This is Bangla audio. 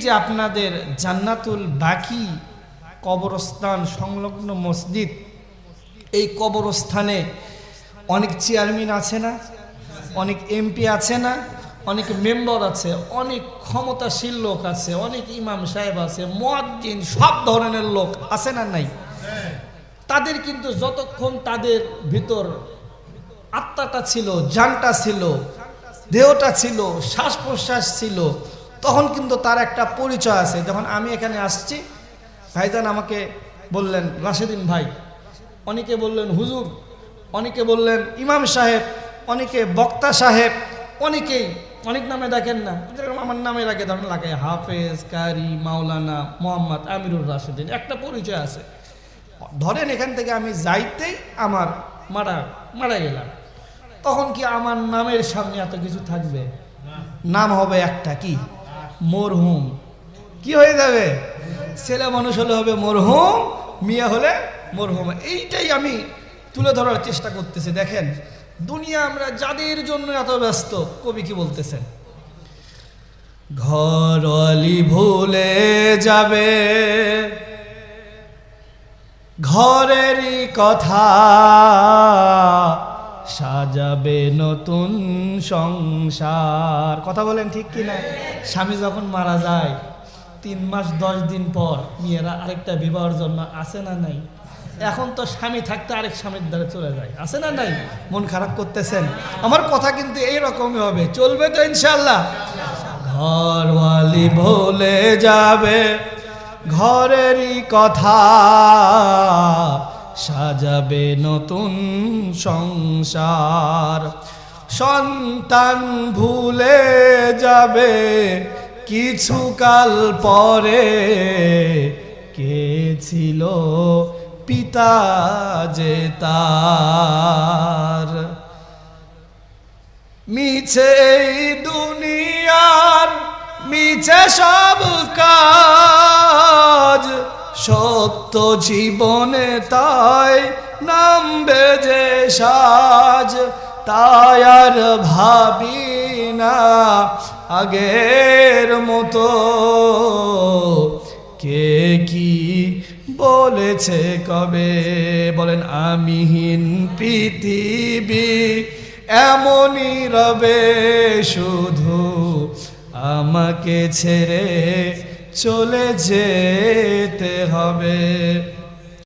যে আপনাদের জান্নাতুল বাকি কবরস্থান সংলগ্ন মসজিদ, এই কবরস্থানে অনেক চেয়ারম্যান আছে না, অনেক এমপি আছে না, অনেক মেম্বার আছে, অনেক ক্ষমতাশীল লোক আছে, অনেক ইমাম সাহেব আছে, মুয়াজ্জিন, সব ধরনের লোক আছে না নাই? তাদের কিন্তু যতক্ষণ তাদের ভিতর আত্মাটা ছিল, জানটা ছিল, দেহটা ছিল, শ্বাস প্রশ্বাস ছিল, তখন কিন্তু তার একটা পরিচয় আছে। যখন আমি এখানে আসছি, ভাইজান আমাকে বললেন রাশেদিন ভাই, অনেকে বললেন হুজুর, অনেকে বললেন ইমাম সাহেব, অনেকে বক্তা সাহেব, অনেকেই অনেক নামে ডাকেন না, আমার নামে রাখে, ধরেন লাগে হাফেজ, কারি, মাওলানা মোহাম্মদ আমিরুর রাশেদিন, একটা পরিচয় আছে। ধরেন এখান থেকে আমি যাইতেই আমার মারা গেলাম, তখন কি আমার নামের সামনে এত কিছু থাকবে? নাম হবে একটা কি, মরহুম। কি হয়ে যাবে? ছেলে মানুষ হলে হবে মরহুম, মিয়া হলে মরহুম। এইটাই আমি তুলে ধরার চেষ্টা করতেছি। দেখেন দুনিয়া আমরা যাদের জন্য এত ব্যস্ত, কবি কি বলতেছেন? ঘরওয়ালি ভুলে যাবে ঘরেরই কথা, সাজাবে নতুন সংসার। কথা বলেন ঠিক কিনা? স্বামী যখন মারা যায় 3 মাস 10 দিন পর মেয়েরা আরেকটা বিবাহের জন্য আসে না নাই? এখন তো স্বামী থাকতে আরেক স্বামীর দ্বারা চলে যায়, আসে না নাই? মন খারাপ করতেছেন? আমার কথা কিন্তু এইরকমই হবে, চলবে তো ইনশাআল্লাহ? ঘরওয়ালি ভুলে যাবে ঘরেরই কথা, সাজাবে নতুন সংসার। সন্তান ভুলে যাবে কিছুকাল পরে, কে ছিল পিতা যে তার। মিছে এই দুনিয়ার মিছে সব কাজ, সত্য জীবনে তাই নামবে যে সাজ। তাই আর ভাবি না আগের মতো, কে কি বলেছে কবে। বলেন আমিহীন পৃথিবী এমনই রবে, শুধু আমাকে ছেড়ে চলে যেতে হবে।